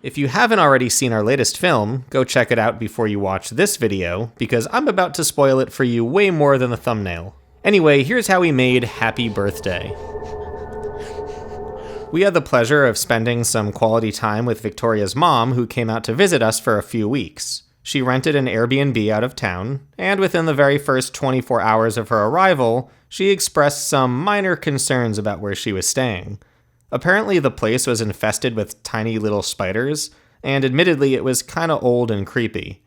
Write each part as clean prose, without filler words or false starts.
If you haven't already seen our latest film, go check it out before you watch this video, because I'm about to spoil it for you way more than the thumbnail. Anyway, here's how we made Happy Birthday. We had the pleasure of spending some quality time with Victoria's mom, who came out to visit us for a few weeks. She rented an Airbnb out of town, and within the very first 24 hours of her arrival, she expressed some minor concerns about where she was staying. Apparently the place was infested with tiny little spiders, and admittedly it was kinda old and creepy.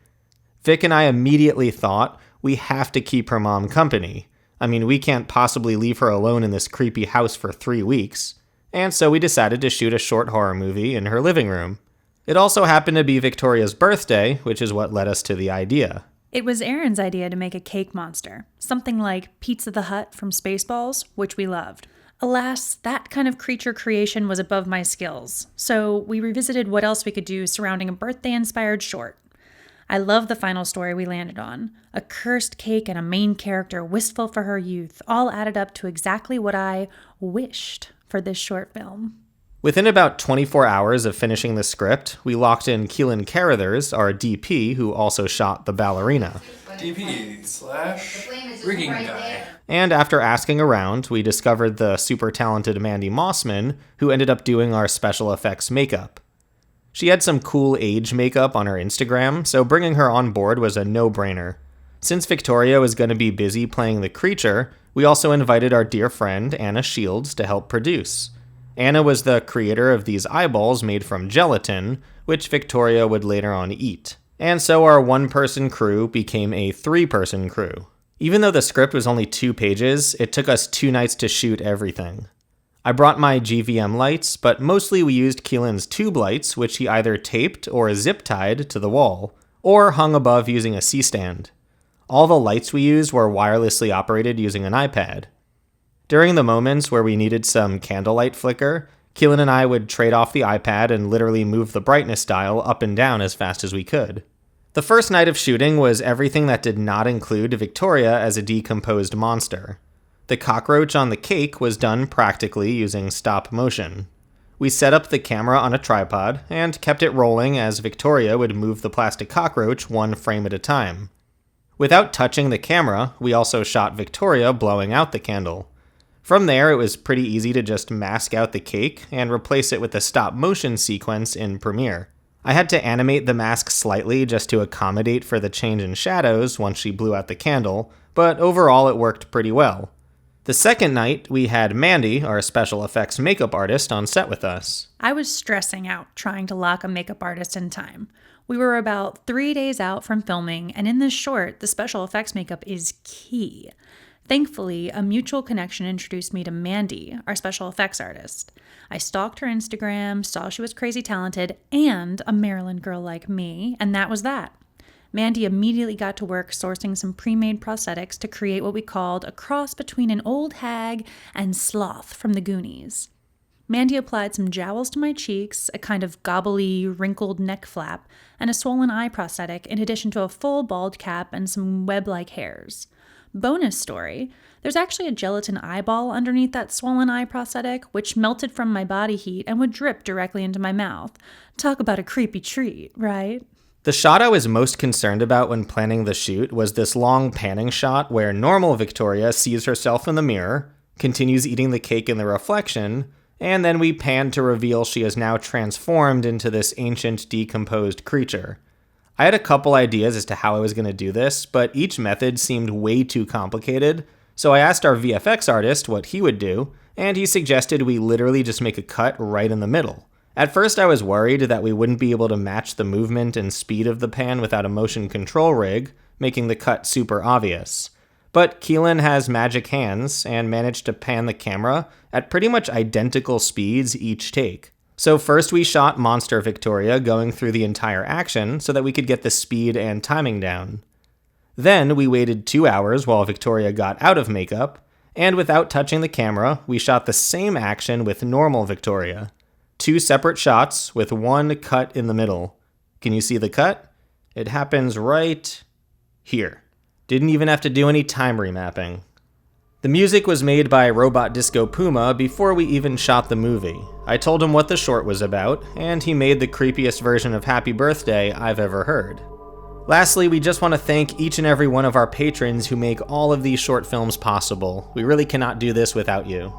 Vic and I immediately thought, we have to keep her mom company. I mean, we can't possibly leave her alone in this creepy house for 3 weeks. And so we decided to shoot a short horror movie in her living room. It also happened to be Victoria's birthday, which is what led us to the idea. It was Aaron's idea to make a cake monster, something like Pizza the Hut from Spaceballs, which we loved. Alas, that kind of creature creation was above my skills, so we revisited what else we could do surrounding a birthday-inspired short. I love the final story we landed on. A cursed cake and a main character wistful for her youth, all added up to exactly what I wished for this short film. Within about 24 hours of finishing the script, we locked in Keelan Carruthers, our DP, who also shot The Ballerina. DP/rigging guy. And after asking around, we discovered the super talented Mandy Mossman, who ended up doing our special effects makeup. She had some cool age makeup on her Instagram, so bringing her on board was a no-brainer. Since Victoria was going to be busy playing the creature, we also invited our dear friend Anna Shields to help produce. Anna was the creator of these eyeballs made from gelatin, which Victoria would later on eat. And so our one-person crew became a 3-person crew. Even though the script was only 2 pages, it took us 2 nights to shoot everything. I brought my GVM lights, but mostly we used Keelan's tube lights, which he either taped or zip-tied to the wall, or hung above using a C-stand. All the lights we used were wirelessly operated using an iPad. During the moments where we needed some candlelight flicker, Keelan and I would trade off the iPad and literally move the brightness dial up and down as fast as we could. The first night of shooting was everything that did not include Victoria as a decomposed monster. The cockroach on the cake was done practically using stop motion. We set up the camera on a tripod and kept it rolling as Victoria would move the plastic cockroach 1 frame at a time. Without touching the camera, we also shot Victoria blowing out the candle. From there, it was pretty easy to just mask out the cake and replace it with the stop-motion sequence in Premiere. I had to animate the mask slightly just to accommodate for the change in shadows once she blew out the candle, but overall it worked pretty well. The second night, we had Mandy, our special effects makeup artist, on set with us. I was stressing out trying to lock a makeup artist in time. We were about 3 days out from filming, and in this short, the special effects makeup is key. Thankfully, a mutual connection introduced me to Mandy, our special effects artist. I stalked her Instagram, saw she was crazy talented, and a Maryland girl like me, and that was that. Mandy immediately got to work sourcing some pre-made prosthetics to create what we called a cross between an old hag and Sloth from the Goonies. Mandy applied some jowls to my cheeks, a kind of gobbly, wrinkled neck flap, and a swollen eye prosthetic, in addition to a full bald cap and some web-like hairs. Bonus story, there's actually a gelatin eyeball underneath that swollen eye prosthetic, which melted from my body heat and would drip directly into my mouth. Talk about a creepy treat, right? The shot I was most concerned about when planning the shoot was this long panning shot where normal Victoria sees herself in the mirror, continues eating the cake in the reflection, and then we pan to reveal she is now transformed into this ancient decomposed creature. I had a couple ideas as to how I was going to do this, but each method seemed way too complicated, so I asked our VFX artist what he would do, and he suggested we literally just make a cut right in the middle. At first I was worried that we wouldn't be able to match the movement and speed of the pan without a motion control rig, making the cut super obvious. But Keelan has magic hands and managed to pan the camera at pretty much identical speeds each take. So first we shot Monster Victoria going through the entire action so that we could get the speed and timing down. Then we waited 2 hours while Victoria got out of makeup, and without touching the camera, we shot the same action with normal Victoria. 2 separate shots with 1 cut in the middle. Can you see the cut? It happens right here. Didn't even have to do any time remapping. The music was made by Robot Disco Puma before we even shot the movie. I told him what the short was about, and he made the creepiest version of Happy Birthday I've ever heard. Lastly, we just want to thank each and every one of our patrons who make all of these short films possible. We really cannot do this without you.